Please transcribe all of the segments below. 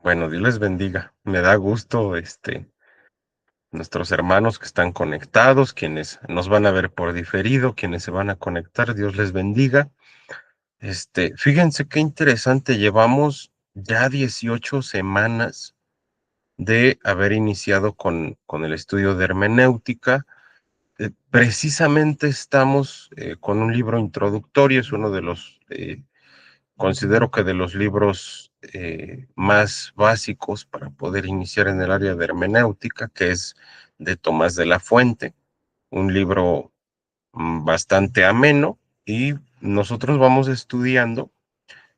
Bueno, Dios les bendiga. Me da gusto, nuestros hermanos que están conectados, quienes nos van a ver por diferido, quienes se van a conectar, Dios les bendiga. Fíjense qué interesante, llevamos ya 18 semanas de haber iniciado con el estudio de hermenéutica. Precisamente estamos con un libro introductorio, es uno de los considero que de los libros más básicos para poder iniciar en el área de hermenéutica, que es de Tomás de la Fuente, un libro bastante ameno, y nosotros vamos estudiando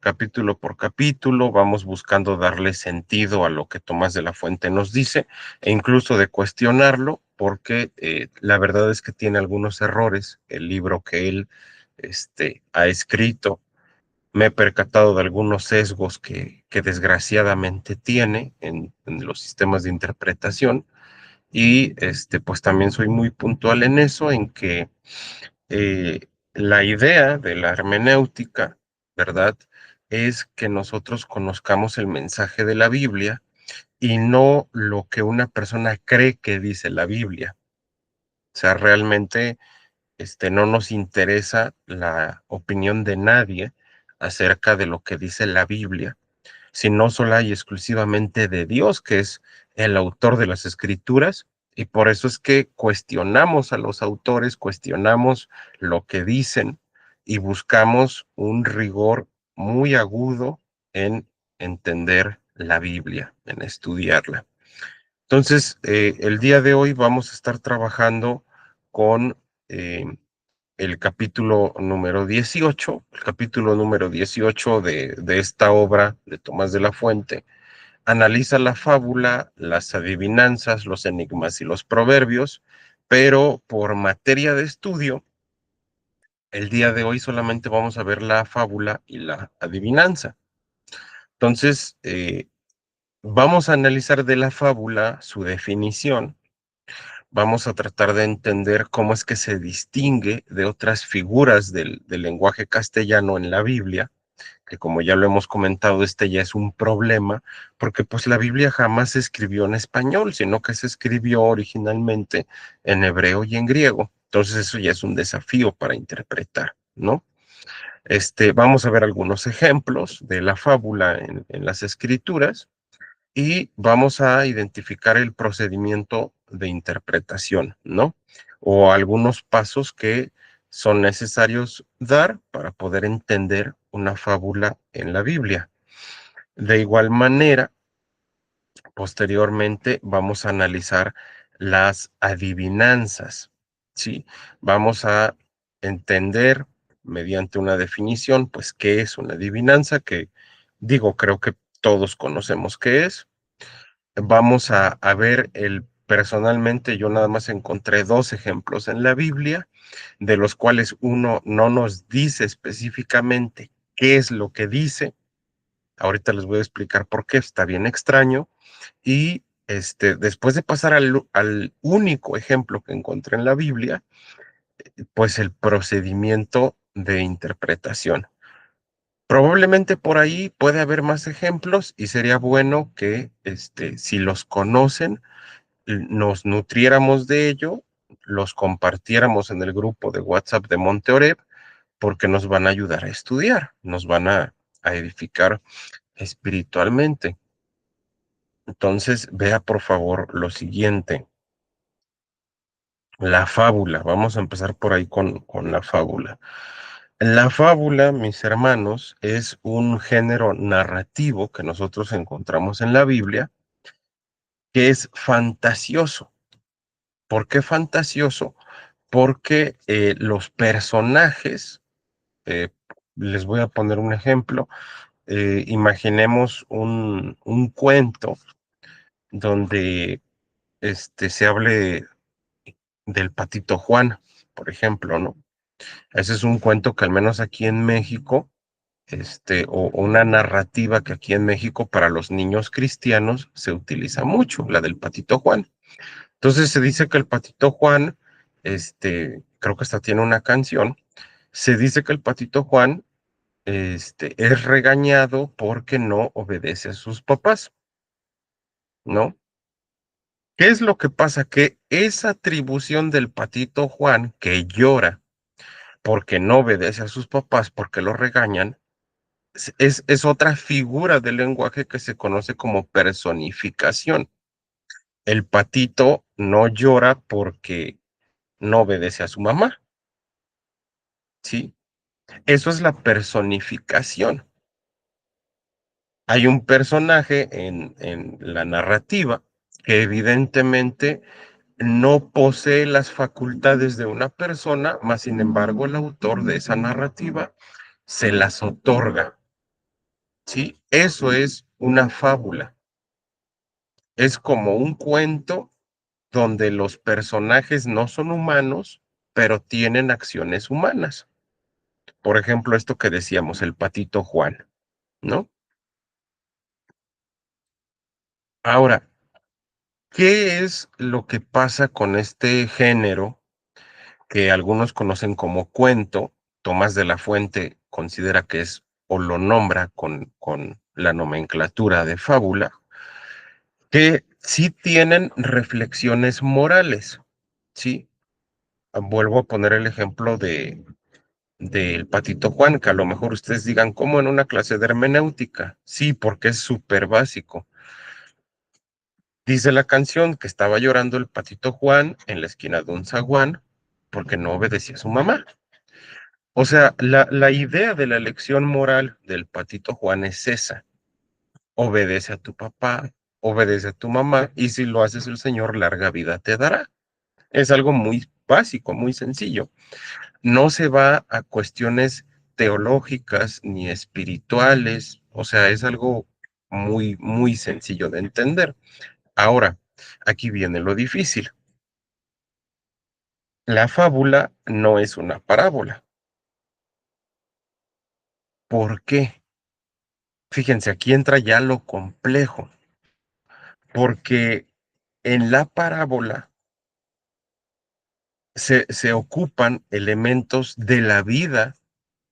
capítulo por capítulo, vamos buscando darle sentido a lo que Tomás de la Fuente nos dice, e incluso de cuestionarlo, porque la verdad es que tiene algunos errores el libro que él ha escrito. Me he percatado de algunos sesgos que desgraciadamente tiene en los sistemas de interpretación, y pues también soy muy puntual en eso, en que la idea de la hermenéutica, ¿verdad? Es que nosotros conozcamos el mensaje de la Biblia y no lo que una persona cree que dice la Biblia. O sea, realmente no nos interesa la opinión de nadie acerca de lo que dice la Biblia, sino sola y exclusivamente de Dios, que es el autor de las escrituras, y por eso es que cuestionamos a los autores, cuestionamos lo que dicen y buscamos un rigor muy agudo en entender la Biblia, en estudiarla. Entonces, el día de hoy vamos a estar trabajando con eh, el capítulo número 18, el capítulo número 18 de esta obra de Tomás de la Fuente. Analiza la fábula, las adivinanzas, los enigmas y los proverbios, pero por materia de estudio, el día de hoy solamente vamos a ver la fábula y la adivinanza. Entonces, vamos a analizar de la fábula su definición. Vamos a tratar de entender cómo es que se distingue de otras figuras del lenguaje castellano en la Biblia, que como ya lo hemos comentado, este ya es un problema, porque pues la Biblia jamás se escribió en español, sino que se escribió originalmente en hebreo y en griego. Entonces eso ya es un desafío para interpretar, ¿no? Vamos a ver algunos ejemplos de la fábula en las escrituras, y vamos a identificar el procedimiento de interpretación, ¿no? O algunos pasos que son necesarios dar para poder entender una fábula en la Biblia. De igual manera, posteriormente vamos a analizar las adivinanzas, ¿sí? Vamos a entender mediante una definición, pues, qué es una adivinanza, que digo, creo que todos conocemos qué es. Vamos a ver personalmente yo nada más encontré dos ejemplos en la Biblia, de los cuales uno no nos dice específicamente qué es lo que dice. Ahorita les voy a explicar por qué, está bien extraño. Y después de pasar al único ejemplo que encontré en la Biblia, pues el procedimiento de interpretación. Probablemente por ahí puede haber más ejemplos, y sería bueno que, si los conocen, nos nutriéramos de ello, los compartiéramos en el grupo de WhatsApp de Monte Oreb, porque nos van a ayudar a estudiar, nos van a edificar espiritualmente. Entonces, vea por favor lo siguiente, la fábula. Vamos a empezar por ahí con la fábula. La fábula, mis hermanos, es un género narrativo que nosotros encontramos en la Biblia, que es fantasioso. ¿Por qué fantasioso? Porque los personajes, eh, les voy a poner un ejemplo. Imaginemos un cuento donde se hable del Patito Juan, por ejemplo, ¿no? Ese es un cuento que al menos aquí en México, o una narrativa que aquí en México para los niños cristianos se utiliza mucho, la del Patito Juan. Entonces se dice que el Patito Juan, creo que hasta tiene una canción. Se dice que el Patito Juan, es regañado porque no obedece a sus papás. ¿no? ¿Qué es lo que pasa? Que esa atribución del patito Juan, que llora porque no obedece a sus papás, porque lo regañan, es otra figura del lenguaje que se conoce como personificación. El patito no llora porque no obedece a su mamá, ¿sí? Eso es la personificación. Hay un personaje en la narrativa que evidentemente no posee las facultades de una persona, mas sin embargo el autor de esa narrativa se las otorga, ¿sí? Eso es una fábula. Es como un cuento donde los personajes no son humanos, pero tienen acciones humanas. Por ejemplo, esto que decíamos, el patito Juan, ¿no? Ahora, ¿qué es lo que pasa con este género que algunos conocen como cuento? Tomás de la Fuente considera que es o lo nombra con la nomenclatura de fábula, que sí tienen reflexiones morales, ¿sí? Vuelvo a poner el ejemplo del Patito Juan, que a lo mejor ustedes digan, ¿cómo en una clase de hermenéutica? Sí, porque es súper básico. Dice la canción que estaba llorando el Patito Juan en la esquina de un zaguán porque no obedecía a su mamá. O sea, la idea de la lección moral del Patito Juan es esa. Obedece a tu papá, obedece a tu mamá, y si lo haces el Señor, larga vida te dará. Es algo muy básico, muy sencillo. No se va a cuestiones teológicas ni espirituales, o sea, es algo muy, muy sencillo de entender. Ahora, aquí viene lo difícil. La fábula no es una parábola. ¿Por qué? Fíjense, aquí entra ya lo complejo, porque en la parábola se ocupan elementos de la vida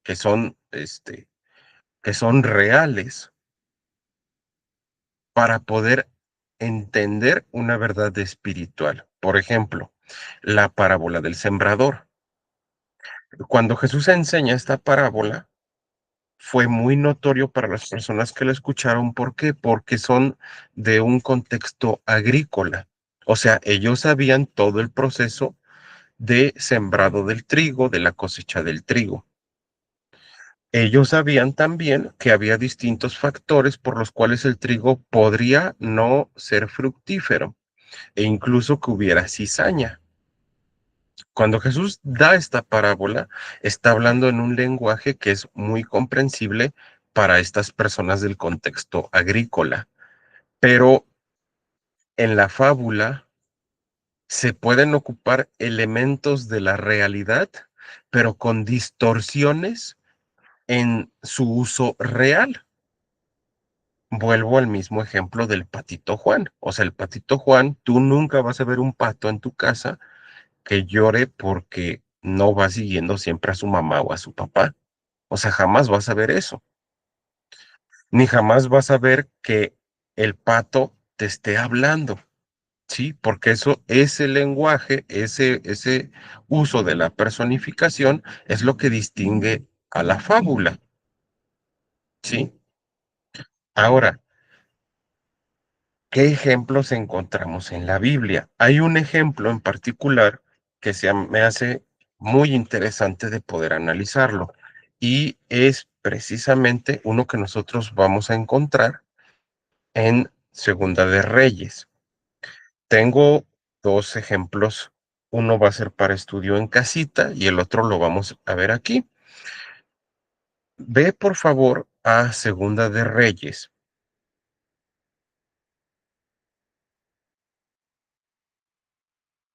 que son, que son reales para poder entender una verdad espiritual. Por ejemplo, la parábola del sembrador. Cuando Jesús enseña esta parábola, fue muy notorio para las personas que la escucharon. ¿Por qué? Porque son de un contexto agrícola. O sea, ellos sabían todo el proceso de sembrado del trigo, de la cosecha del trigo. Ellos sabían también que había distintos factores por los cuales el trigo podría no ser fructífero e incluso que hubiera cizaña. Cuando Jesús da esta parábola, está hablando en un lenguaje que es muy comprensible para estas personas del contexto agrícola, pero en la fábula se pueden ocupar elementos de la realidad, pero con distorsiones en su uso real. Vuelvo al mismo ejemplo del patito Juan. O sea, el patito Juan, tú nunca vas a ver un pato en tu casa que llore porque no va siguiendo siempre a su mamá o a su papá. O sea, jamás vas a ver eso. Ni jamás vas a ver que el pato te esté hablando, ¿sí? Porque eso, ese lenguaje, ese uso de la personificación es lo que distingue a la fábula, ¿sí? Ahora, ¿qué ejemplos encontramos en la Biblia? Hay un ejemplo en particular que me hace muy interesante de poder analizarlo y es precisamente uno que nosotros vamos a encontrar en Segunda de Reyes. Tengo dos ejemplos. Uno va a ser para estudio en casita y el otro lo vamos a ver aquí. Ve por favor a Segunda de Reyes.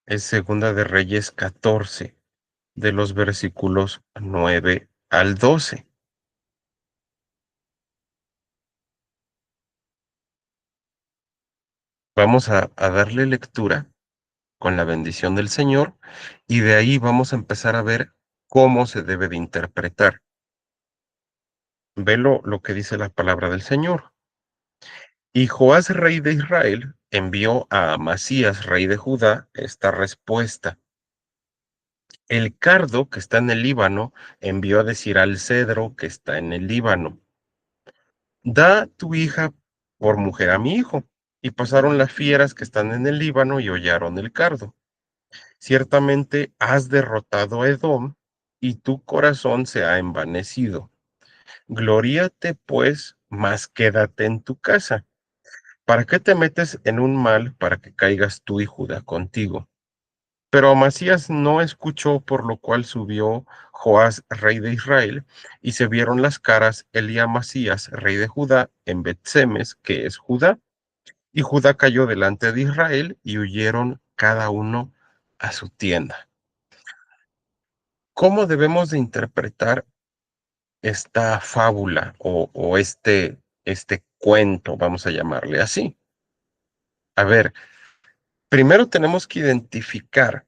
Es Segunda de Reyes 14, de los versículos 9 al 12. Vamos a darle lectura con la bendición del Señor y de ahí vamos a empezar a ver cómo se debe de interpretar. Ve lo que dice la palabra del Señor. Y Joás, rey de Israel, envió a Amasías, rey de Judá, esta respuesta. El cardo que está en el Líbano envió a decir al cedro que está en el Líbano, da tu hija por mujer a mi hijo. Y pasaron las fieras que están en el Líbano y hollaron el cardo. Ciertamente has derrotado a Edom y tu corazón se ha envanecido. Gloríate, pues, mas quédate en tu casa. ¿Para qué te metes en un mal para que caigas tú y Judá contigo? Pero Amasías no escuchó, por lo cual subió Joás, rey de Israel, y se vieron las caras él y Amasías, rey de Judá, en Bet-Semes, que es Judá, y Judá cayó delante de Israel y huyeron cada uno a su tienda. ¿Cómo debemos de interpretar esta fábula o este cuento, vamos a llamarle así? A ver, primero tenemos que identificar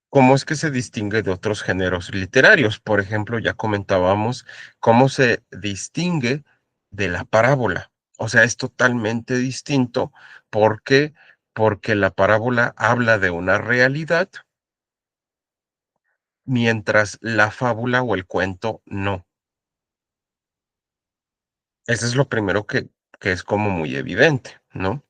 cómo es que se distingue de otros géneros literarios. Por ejemplo, ya comentábamos cómo se distingue de la parábola. O sea, es totalmente distinto porque porque la parábola habla de una realidad, mientras la fábula o el cuento no. Eso es lo primero que es como muy evidente, ¿no?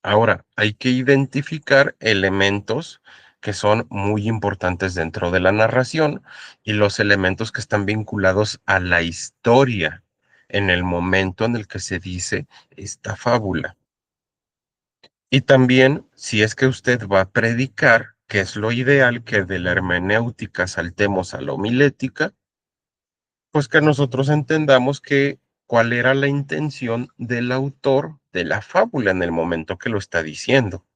Ahora, hay que identificar elementos que son muy importantes dentro de la narración y los elementos que están vinculados a la historia en el momento en el que se dice esta fábula. Y también, si es que usted va a predicar, que es lo ideal, que de la hermenéutica saltemos a la homilética, pues que nosotros entendamos que cuál era la intención del autor de la fábula en el momento que lo está diciendo.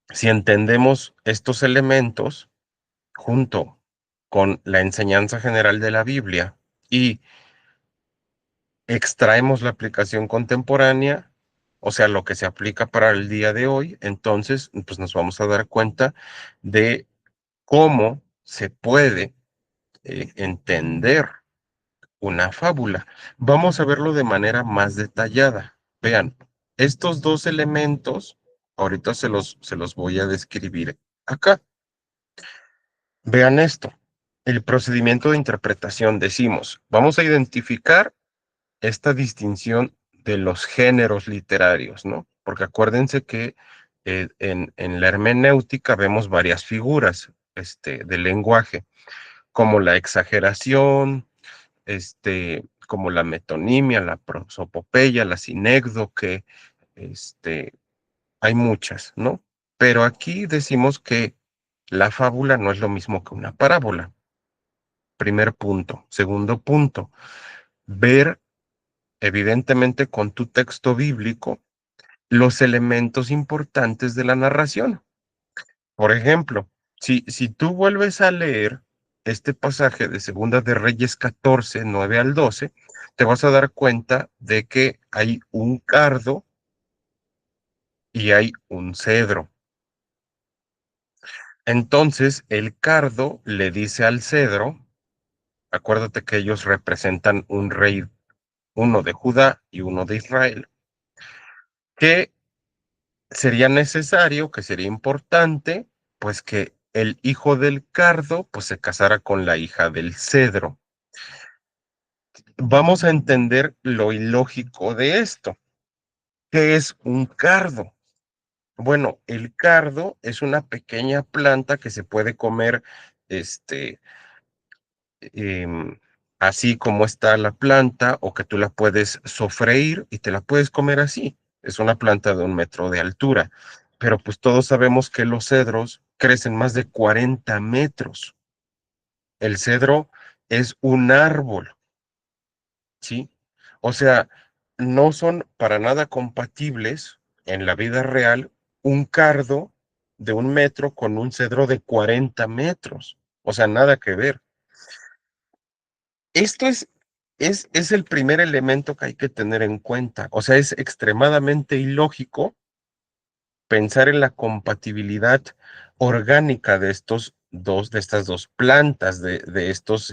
Si entendemos estos elementos junto con la enseñanza general de la Biblia y extraemos la aplicación contemporánea, o sea, lo que se aplica para el día de hoy, entonces pues nos vamos a dar cuenta de cómo se puede entender una fábula. Vamos a verlo de manera más detallada. Vean, estos dos elementos, ahorita se los voy a describir acá. Vean esto, el procedimiento de interpretación, decimos, vamos a identificar esta distinción de los géneros literarios, ¿no? Porque acuérdense que en la hermenéutica vemos varias figuras del lenguaje, como la exageración, como la metonimia, la prosopopeya, la sinécdoque, hay muchas, ¿no? Pero aquí decimos que la fábula no es lo mismo que una parábola. Primer punto. Segundo punto, ver evidentemente con tu texto bíblico los elementos importantes de la narración. Por ejemplo, si tú vuelves a leer este pasaje de Segunda de Reyes 14, 9 al 12, te vas a dar cuenta de que hay un cardo y hay un cedro. Entonces, el cardo le dice al cedro, acuérdate que ellos representan un rey, uno de Judá y uno de Israel, que sería necesario, que sería importante, pues que el hijo del cardo, pues se casara con la hija del cedro. Vamos a entender lo ilógico de esto. ¿Qué es un cardo? Bueno, el cardo es una pequeña planta que se puede comer, este, em, así como está la planta, o que tú la puedes sofreír y te la puedes comer así. Es una planta de 1 metro de altura, pero pues todos sabemos que los cedros crecen más de 40 metros. El cedro es un árbol, ¿sí? O sea, no son para nada compatibles en la vida real un cardo de 1 metro con un cedro de 40 metros. O sea, nada que ver. Esto es el primer elemento que hay que tener en cuenta. O sea, es extremadamente ilógico pensar en la compatibilidad orgánica de estas dos plantas, de estos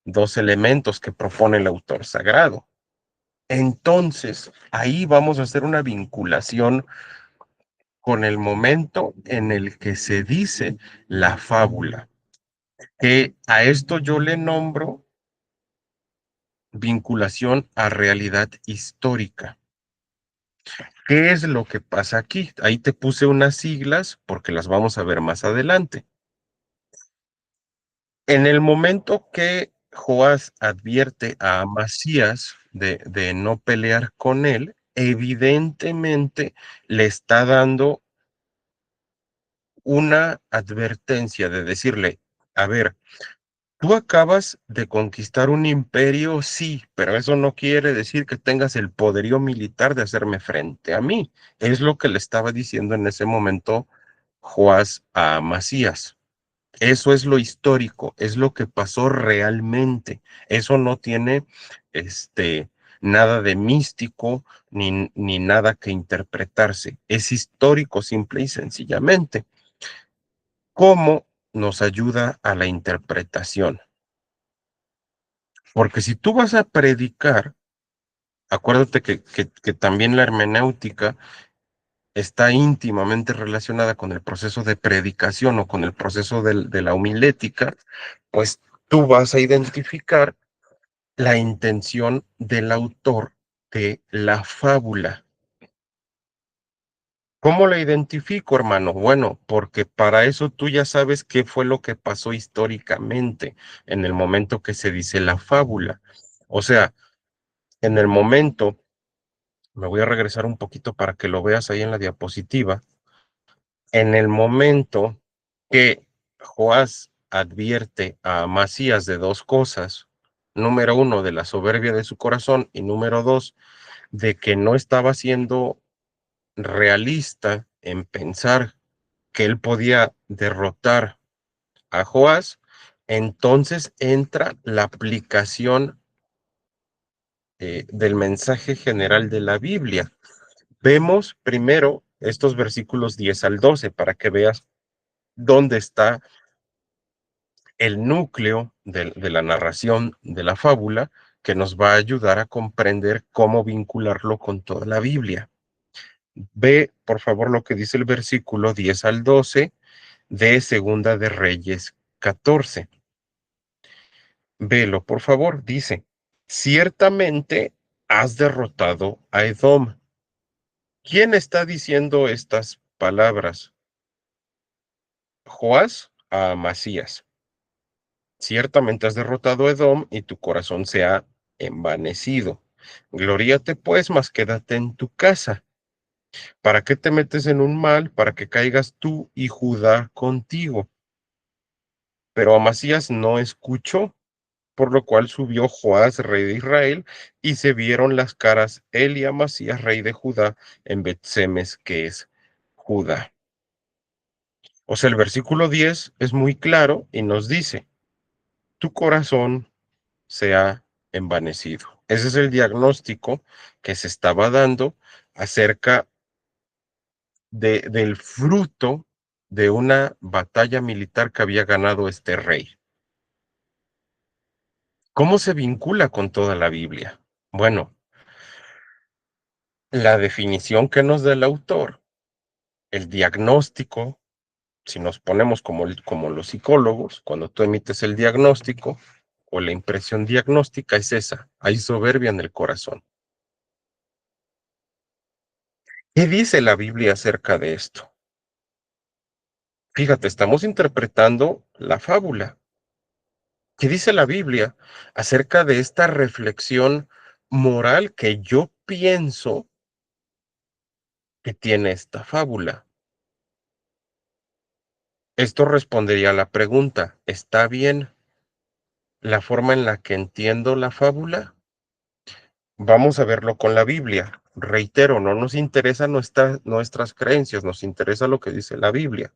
dos elementos que propone el autor sagrado. Entonces, ahí vamos a hacer una vinculación con el momento en el que se dice la fábula, que a esto yo le nombro vinculación a realidad histórica. ¿Qué es lo que pasa aquí? Ahí te puse unas siglas porque las vamos a ver más adelante. En el momento que Joás advierte a Amasías de no pelear con él, evidentemente le está dando una advertencia de decirle, a ver, tú acabas de conquistar un imperio, sí, pero eso no quiere decir que tengas el poderío militar de hacerme frente a mí. Es lo que le estaba diciendo en ese momento Joás a Amasías. Eso es lo histórico, es lo que pasó realmente. Eso no tiene nada de místico ni nada que interpretarse. Es histórico simple y sencillamente. ¿Cómo nos ayuda a la interpretación? Porque si tú vas a predicar, acuérdate que también la hermenéutica está íntimamente relacionada con el proceso de predicación o con el proceso de la homilética, pues tú vas a identificar la intención del autor de la fábula. ¿Cómo la identifico, hermano? Bueno, porque para eso tú ya sabes qué fue lo que pasó históricamente en el momento que se dice la fábula. O sea, en el momento, me voy a regresar un poquito para que lo veas ahí en la diapositiva, en el momento que Joás advierte a Amasías de dos cosas, número uno, de la soberbia de su corazón y número dos, de que no estaba siendo realista en pensar que él podía derrotar a Joás, entonces entra la aplicación del mensaje general de la Biblia. Vemos primero estos versículos 10 al 12 para que veas dónde está el núcleo de la narración de la fábula que nos va a ayudar a comprender cómo vincularlo con toda la Biblia. Ve, por favor, lo que dice el versículo 10 al 12 de Segunda de Reyes 14. Velo, por favor, dice, ciertamente has derrotado a Edom. ¿Quién está diciendo estas palabras? Joás a Amasías. Ciertamente has derrotado a Edom y tu corazón se ha envanecido. Gloríate pues, mas quédate en tu casa. ¿Para qué te metes en un mal? Para que caigas tú y Judá contigo. Pero Amasías no escuchó, por lo cual subió Joás, rey de Israel, y se vieron las caras él y Amasías, rey de Judá, en Bet-Semes, que es Judá. O sea, el versículo 10 es muy claro y nos dice, tu corazón se ha envanecido. Ese es el diagnóstico que se estaba dando acerca del fruto de una batalla militar que había ganado este rey. ¿Cómo se vincula con toda la Biblia? Bueno, la definición que nos da el autor, el diagnóstico, si nos ponemos como los psicólogos, cuando tú emites el diagnóstico o la impresión diagnóstica es esa, hay soberbia en el corazón. ¿Qué dice la Biblia acerca de esto? Fíjate, estamos interpretando la fábula. ¿Qué dice la Biblia acerca de esta reflexión moral que yo pienso que tiene esta fábula? Esto respondería a la pregunta, ¿está bien la forma en la que entiendo la fábula? Vamos a verlo con la Biblia. Reitero, no nos interesa nuestras creencias, nos interesa lo que dice la Biblia.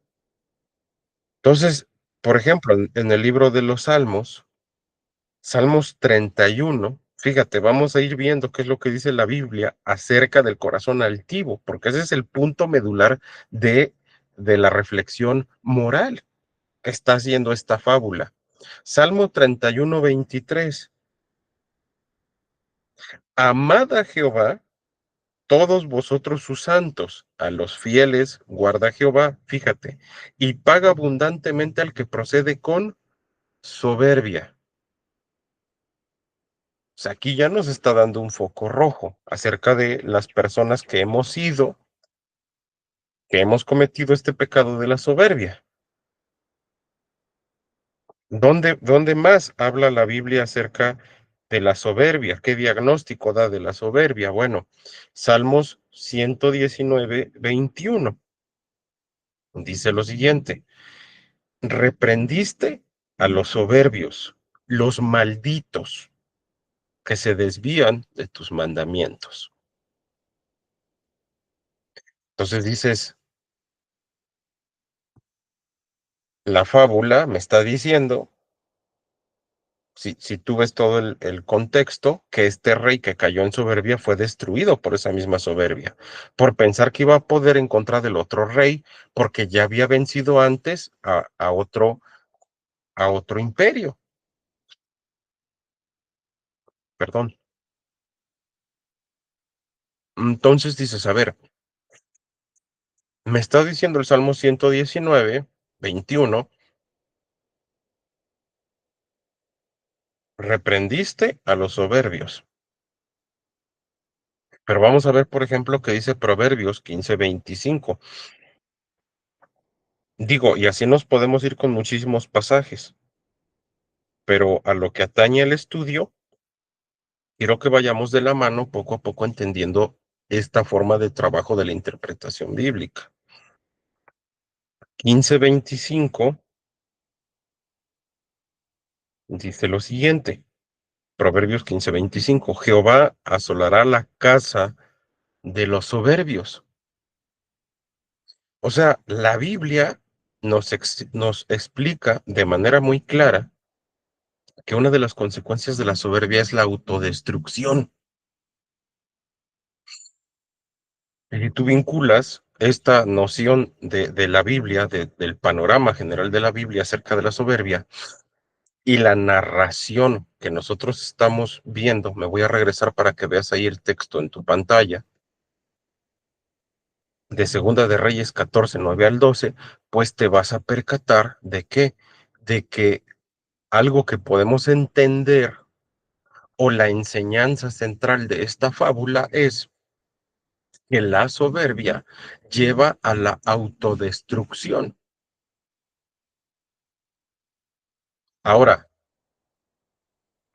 Entonces, por ejemplo, en el libro de los Salmos, Salmos 31, fíjate, vamos a ir viendo qué es lo que dice la Biblia acerca del corazón altivo, porque ese es el punto medular de, de la reflexión moral que está haciendo esta fábula. Salmo 31, 23. Amad a Jehová, todos vosotros sus santos, a los fieles guarda Jehová, fíjate, y paga abundantemente al que procede con soberbia. O sea, aquí ya nos está dando un foco rojo acerca de las personas que hemos sido, que hemos cometido este pecado de la soberbia. ¿Dónde más habla la Biblia acerca de la soberbia? ¿Qué diagnóstico da de la soberbia? Bueno, Salmos 119, 21 dice lo siguiente: reprendiste a los soberbios, los malditos que se desvían de tus mandamientos. Entonces dices, la fábula me está diciendo, si tú ves todo el contexto, que este rey que cayó en soberbia fue destruido por esa misma soberbia, por pensar que iba a poder en contra del otro rey, porque ya había vencido antes a otro imperio. Perdón. Entonces dices, a ver, me está diciendo el Salmo 119, 21, reprendiste a los soberbios. Pero vamos a ver, por ejemplo, que dice Proverbios 15:25. Digo, y así nos podemos ir con muchísimos pasajes, pero a lo que atañe el estudio, quiero que vayamos de la mano poco a poco entendiendo esta forma de trabajo de la interpretación bíblica. 15:25 dice lo siguiente, Proverbios 15:25, Jehová asolará la casa de los soberbios. O sea, la Biblia nos explica de manera muy clara que una de las consecuencias de la soberbia es la autodestrucción. Y tú vinculas esta noción de la Biblia, del panorama general de la Biblia acerca de la soberbia y la narración que nosotros estamos viendo. Me voy a regresar para que veas ahí el texto en tu pantalla de Segunda de Reyes 14, 9 al 12, pues te vas a percatar de que algo que podemos entender o la enseñanza central de esta fábula es que la soberbia lleva a la autodestrucción. Ahora,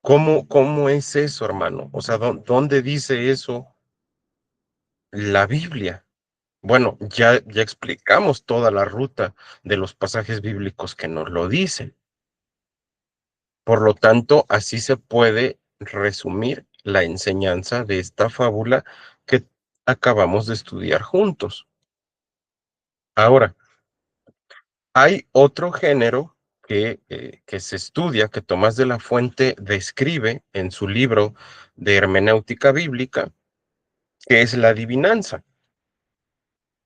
¿cómo es eso, hermano? O sea, ¿dónde dice eso la Biblia? Bueno, ya explicamos toda la ruta de los pasajes bíblicos que nos lo dicen. Por lo tanto, así se puede resumir la enseñanza de esta fábula que acabamos de estudiar juntos. Ahora, hay otro género que se estudia, que Tomás de la Fuente describe en su libro de hermenéutica bíblica, que es la adivinanza.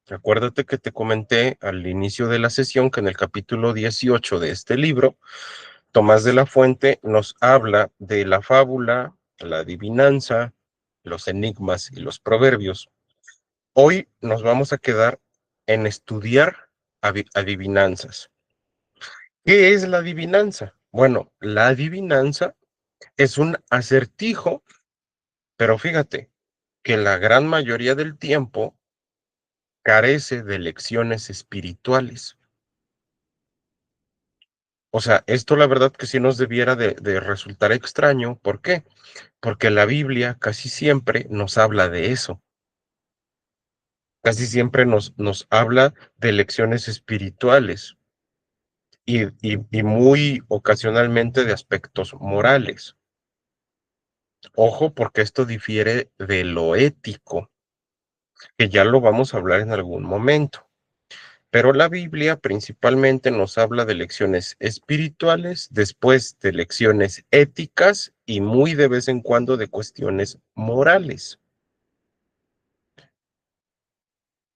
Acuérdate que te comenté al inicio de la sesión que en el capítulo 18 de este libro, Tomás de la Fuente nos habla de la fábula, la adivinanza, los enigmas y los proverbios. Hoy nos vamos a quedar en estudiar adivinanzas. ¿Qué es la adivinanza? Bueno, la adivinanza es un acertijo, pero fíjate que la gran mayoría del tiempo carece de lecciones espirituales. O sea, esto la verdad que sí nos debiera de resultar extraño. ¿Por qué? Porque la Biblia casi siempre nos habla de eso. Casi siempre nos habla de lecciones espirituales y muy ocasionalmente de aspectos morales. Ojo, porque esto difiere de lo ético, que ya lo vamos a hablar en algún momento. Pero la Biblia principalmente nos habla de lecciones espirituales, después de lecciones éticas y muy de vez en cuando de cuestiones morales.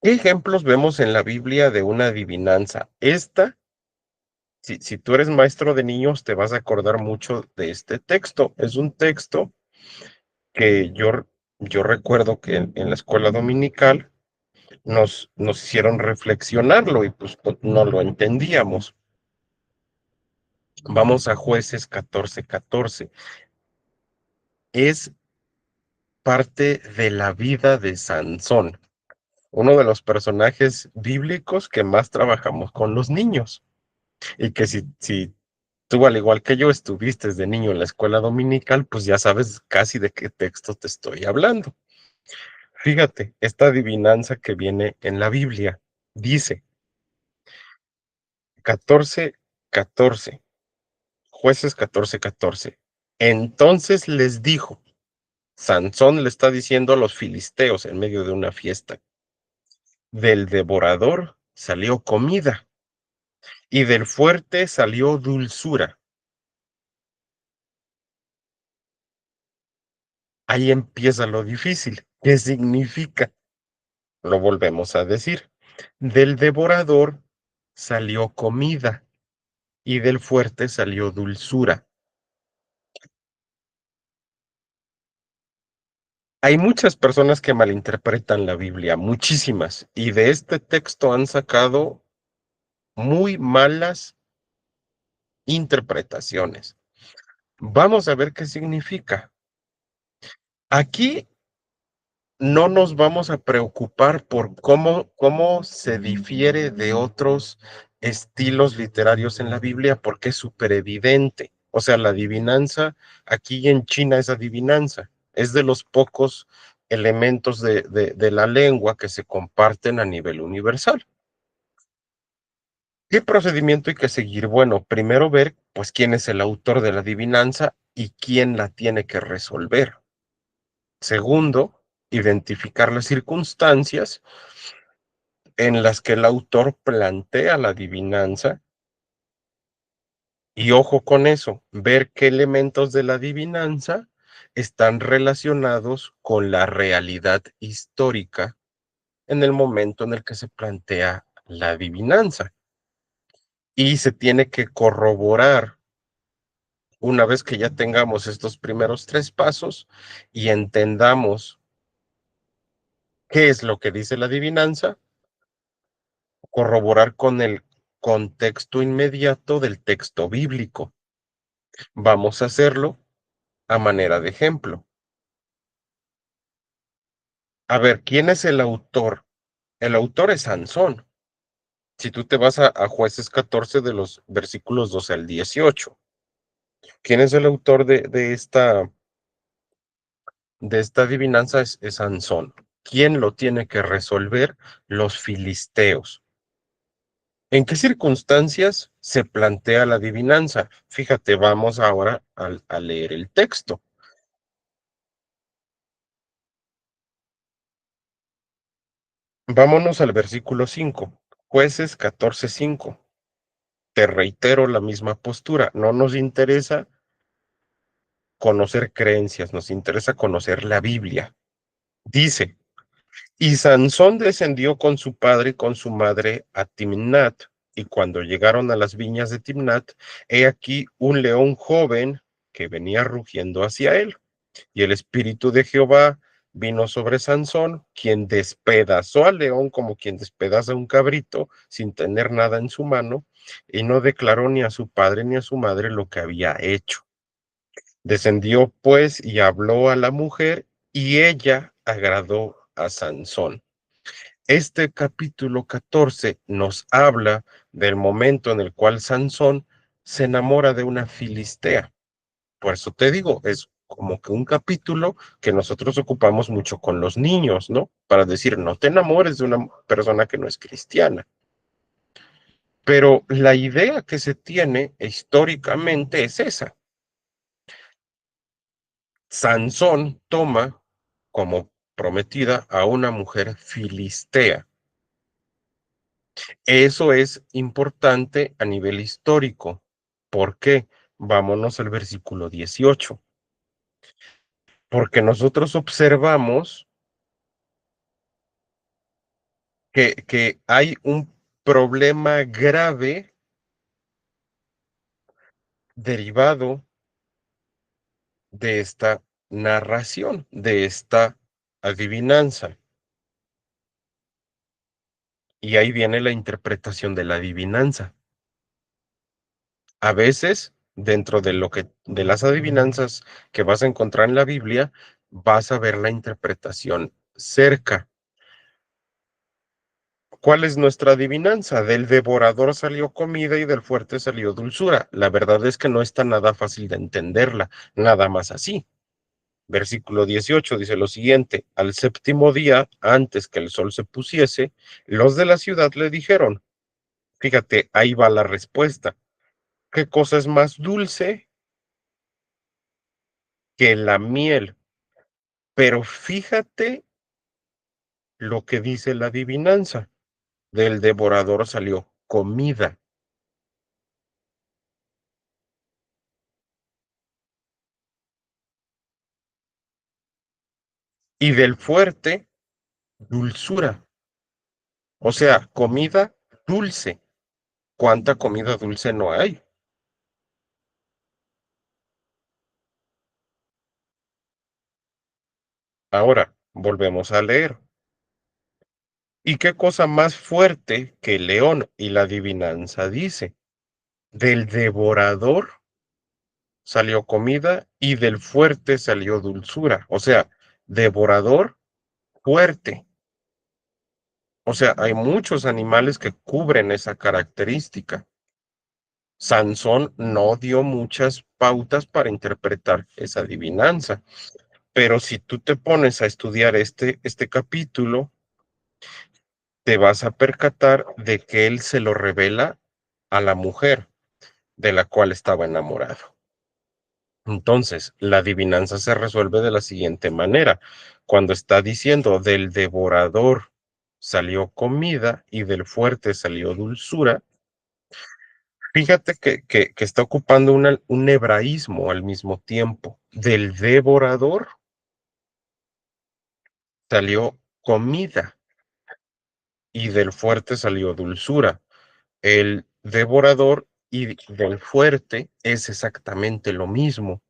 ¿Qué ejemplos vemos en la Biblia de una adivinanza? Si tú eres maestro de niños, te vas a acordar mucho de este texto. Es un texto que yo recuerdo que en la escuela dominical nos hicieron reflexionarlo y pues no lo entendíamos. Vamos a Jueces 14:14. Es parte de la vida de Sansón, uno de los personajes bíblicos que más trabajamos con los niños. Y que si tú, al igual que yo, estuviste de niño en la escuela dominical, pues ya sabes casi de qué texto te estoy hablando. Fíjate, esta adivinanza que viene en la Biblia dice 14:14, Jueces 14:14. Entonces les dijo, Sansón le está diciendo a los filisteos en medio de una fiesta, del devorador salió comida y del fuerte salió dulzura. Ahí empieza lo difícil. ¿Qué significa? Lo volvemos a decir. Del devorador salió comida y del fuerte salió dulzura. Hay muchas personas que malinterpretan la Biblia, muchísimas, y de este texto han sacado muy malas interpretaciones. Vamos a ver qué significa. Aquí no nos vamos a preocupar por cómo se difiere de otros estilos literarios en la Biblia, porque es súper evidente. O sea, la adivinanza, aquí en China es adivinanza, es de los pocos elementos de la lengua que se comparten a nivel universal. ¿Qué procedimiento hay que seguir? Bueno, primero ver, pues, quién es el autor de la adivinanza y quién la tiene que resolver. Segundo, identificar las circunstancias en las que el autor plantea la adivinanza y ojo con eso, ver qué elementos de la adivinanza están relacionados con la realidad histórica en el momento en el que se plantea la adivinanza. Y se tiene que corroborar una vez que ya tengamos estos primeros tres pasos y entendamos qué es lo que dice la adivinanza, corroborar con el contexto inmediato del texto bíblico. Vamos a hacerlo a manera de ejemplo. A ver, ¿quién es el autor? El autor es Sansón. Si tú te vas a Jueces 14 de los versículos 12 al 18, ¿quién es el autor de esta adivinanza? Es Sansón. ¿Quién lo tiene que resolver? Los filisteos. ¿En qué circunstancias se plantea la adivinanza? Fíjate, vamos ahora a leer el texto. Vámonos al versículo 5, Jueces 14:5. Te reitero la misma postura. No nos interesa conocer creencias, nos interesa conocer la Biblia. Dice, y Sansón descendió con su padre y con su madre a Timnat, y cuando llegaron a las viñas de Timnat, he aquí un león joven que venía rugiendo hacia él. Y el espíritu de Jehová vino sobre Sansón, quien despedazó al león como quien despedaza un cabrito sin tener nada en su mano, y no declaró ni a su padre ni a su madre lo que había hecho. Descendió pues y habló a la mujer, y ella agradó a Sansón. Este capítulo 14 nos habla del momento en el cual Sansón se enamora de una filistea. Por eso te digo, es como que un capítulo que nosotros ocupamos mucho con los niños, ¿no? Para decir, no te enamores de una persona que no es cristiana. Pero la idea que se tiene históricamente es esa. Sansón toma como prometida a una mujer filistea. Eso es importante a nivel histórico. ¿Por qué? Vámonos al versículo 18. Porque nosotros observamos que hay un problema grave derivado de esta narración de esta adivinanza. Y ahí viene la interpretación de la adivinanza. A veces, dentro de lo que de las adivinanzas que vas a encontrar en la Biblia, vas a ver la interpretación cerca. ¿Cuál es nuestra adivinanza? Del devorador salió comida y del fuerte salió dulzura. La verdad es que no está nada fácil de entenderla, nada más así. Versículo 18 dice lo siguiente: al séptimo día, antes que el sol se pusiese, los de la ciudad le dijeron, fíjate, ahí va la respuesta. ¿Qué cosa es más dulce que la miel? Pero fíjate lo que dice la adivinanza. Del devorador salió comida y del fuerte dulzura. O sea, comida dulce. ¿Cuánta comida dulce no hay? Ahora, volvemos a leer. ¿Y qué cosa más fuerte que el león? Y la adivinanza dice, del devorador salió comida y del fuerte salió dulzura. O sea, devorador fuerte. O sea, hay muchos animales que cubren esa característica. Sansón no dio muchas pautas para interpretar esa adivinanza, pero si tú te pones a estudiar este capítulo, te vas a percatar de que él se lo revela a la mujer de la cual estaba enamorado. Entonces, la adivinanza se resuelve de la siguiente manera. Cuando está diciendo del devorador salió comida y del fuerte salió dulzura, fíjate que está ocupando un hebraísmo al mismo tiempo. Del devorador salió comida y del fuerte salió dulzura. El devorador y del fuerte es exactamente lo mismo.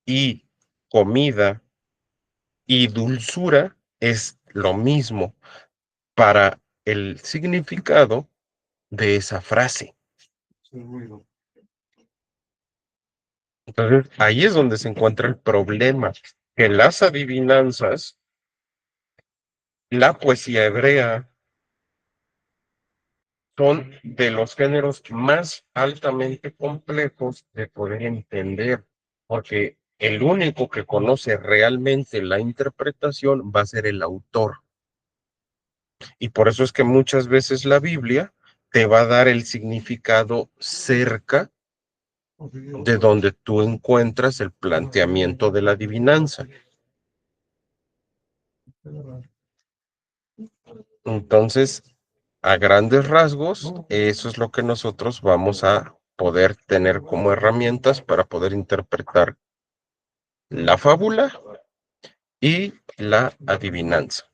Y comida y dulzura es lo mismo para el significado de esa frase. Entonces, ahí es donde se encuentra el problema, que las adivinanzas, la poesía hebrea, son de los géneros más altamente complejos de poder entender, porque el único que conoce realmente la interpretación va a ser el autor. Y por eso es que muchas veces la Biblia te va a dar el significado cerca de donde tú encuentras el planteamiento de la adivinanza. Entonces, a grandes rasgos, eso es lo que nosotros vamos a poder tener como herramientas para poder interpretar la fábula y la adivinanza.